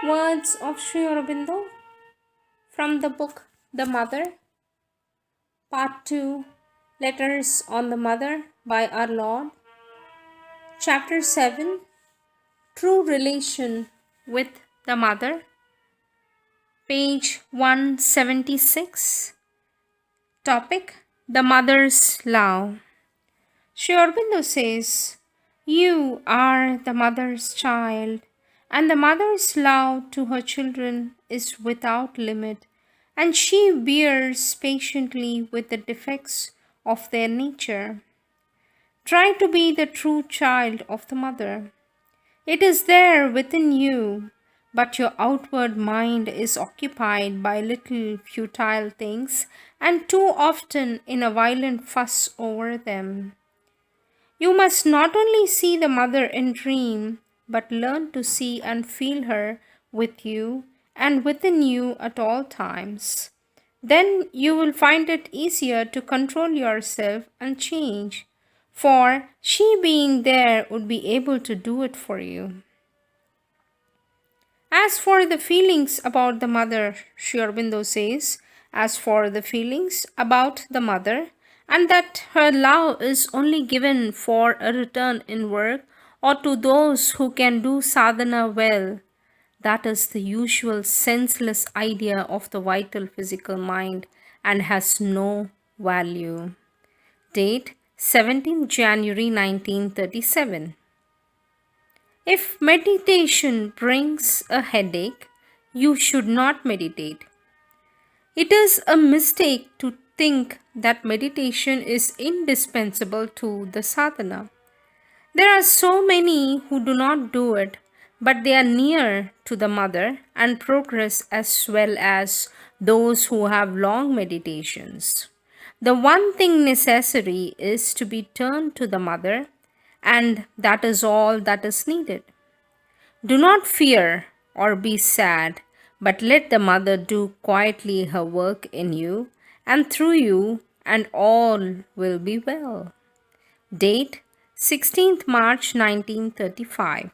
Words of Sri Aurobindo from the book The Mother, Part 2, Letters on the Mother by Our Lord, Chapter 7, True Relation with the Mother, page 176, topic The Mother's Love. Sri Aurobindo says, "You are the mother's child, and the mother's love to her children is without limit, and she bears patiently with the defects of their nature. Try to be the true child of the mother. It is there within you, but your outward mind is occupied by little futile things, and too often in a violent fuss over them. You must not only see the mother in dream, but learn to see and feel her with you and within you at all times. Then you will find it easier to control yourself and change, for she being there would be able to do it for you." As for the feelings about the mother, Sri Aurobindo says, as for the feelings about the mother, and that her love is only given for a return in work or to those who can do sadhana well, that is the usual senseless idea of the vital physical mind and has no value. Date 17 January 1937. If meditation brings a headache, you should not meditate. It is a mistake to think that meditation is indispensable to the sadhana. There are so many who do not do it, but they are near to the mother and progress as well as those who have long meditations. The one thing necessary is to be turned to the mother, and that is all that is needed. Do not fear or be sad, but let the mother do quietly her work in you and through you, and all will be well. Date 16th March 1935.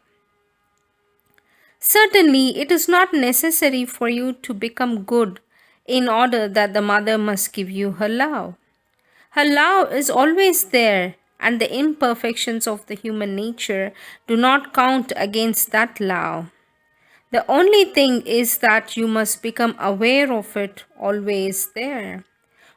Certainly, it is not necessary for you to become good in order that the mother must give you her love. Her love is always there, and the imperfections of the human nature do not count against that love. The only thing is that you must become aware of it always there.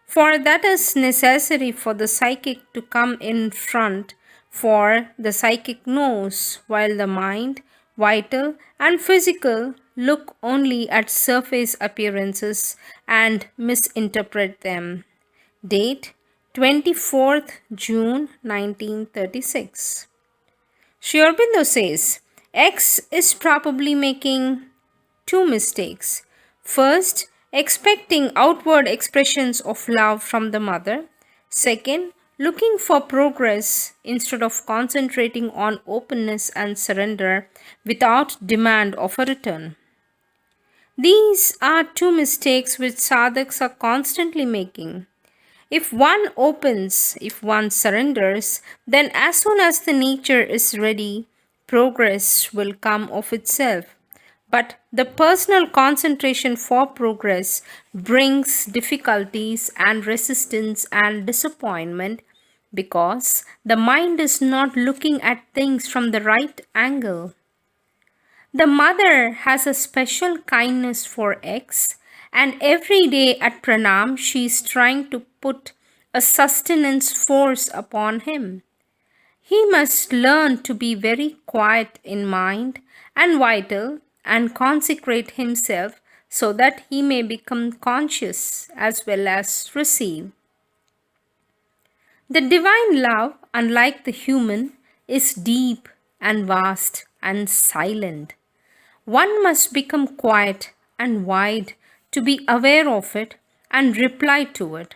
For that is necessary for the psychic to come in front, for the psychic knows, while the mind, vital and physical, look only at surface appearances and misinterpret them. Date 24th June 1936. Sri Aurobindo says, X is probably making two mistakes. First, expecting outward expressions of love from the mother. Second, looking for progress instead of concentrating on openness and surrender without demand of a return. These are two mistakes which sadhaks are constantly making. If one opens, if one surrenders, then as soon as the nature is ready, progress will come of itself. But the personal concentration for progress brings difficulties and resistance and disappointment because the mind is not looking at things from the right angle. The mother has a special kindness for X, and every day at pranam she is trying to put a sustenance force upon him. He must learn to be very quiet in mind and vital and consecrate himself so that he may become conscious as well as receive. The divine love, unlike the human, is deep and vast and silent. One must become quiet and wide to be aware of it and reply to it.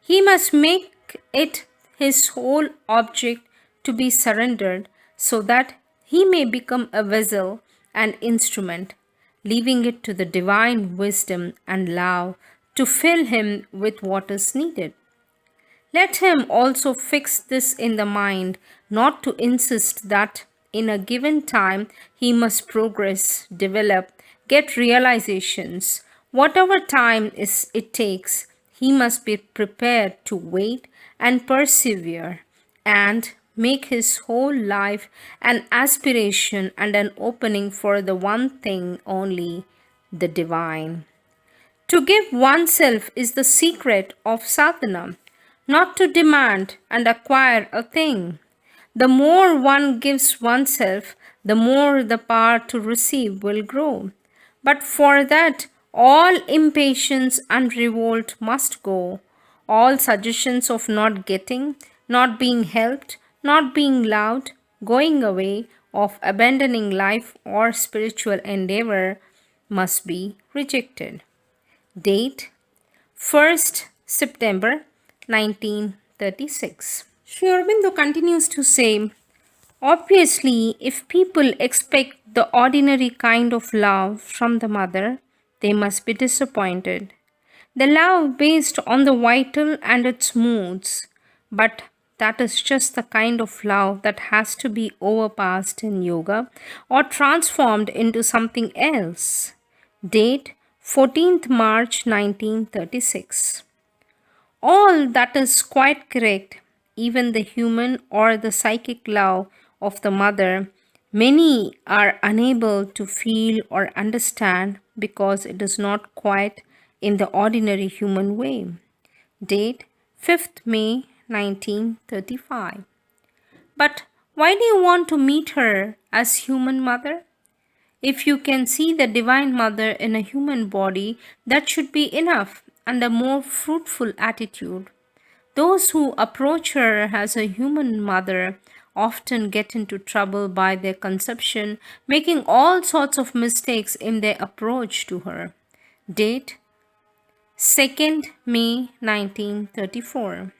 He must make it his whole object to be surrendered so that he may become a vessel and instrument, leaving it to the divine wisdom and love to fill him with what is needed. Let him also fix this in the mind, not to insist that in a given time, he must progress, develop, get realizations. Whatever it takes, he must be prepared to wait and persevere and make his whole life an aspiration and an opening for the one thing only, the divine. To give oneself is the secret of sadhana, not to demand and acquire a thing. The more one gives oneself, the more the power to receive will grow. But for that, all impatience and revolt must go. All suggestions of not getting, not being helped, not being loved, going away, of abandoning life or spiritual endeavor must be rejected. Date 1st September 1936. Sri Aurobindo continues to say, obviously, if people expect the ordinary kind of love from the mother, they must be disappointed. The love based on the vital and its moods, but that is just the kind of love that has to be overpassed in yoga or transformed into something else. Date 14th March 1936. All that is quite correct, even the human or the psychic love of the mother, many are unable to feel or understand because it is not quite in the ordinary human way. Date 5th May 1935. But why do you want to meet her as human mother? If you can see the Divine Mother in a human body, that should be enough and a more fruitful attitude. Those who approach her as a human mother often get into trouble by their conception, making all sorts of mistakes in their approach to her. Date 2nd May 1934.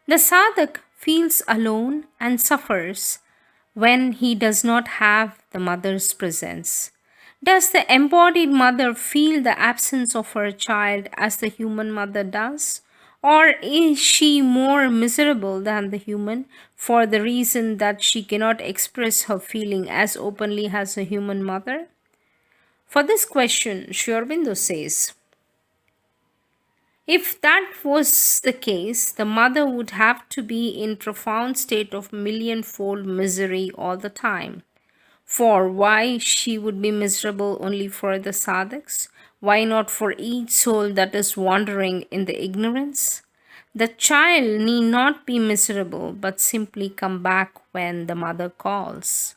The sadhak feels alone and suffers when he does not have the mother's presence. Does the embodied mother feel the absence of her child as the human mother does? Or is she more miserable than the human for the reason that she cannot express her feeling as openly as a human mother? For this question, Sri Aurobindo says, if that was the case, the mother would have to be in profound state of millionfold misery all the time. For why she would be miserable only for the sadhaks? Why not for each soul that is wandering in the ignorance? The child need not be miserable, but simply come back when the mother calls.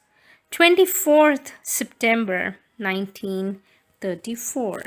24th September 1934.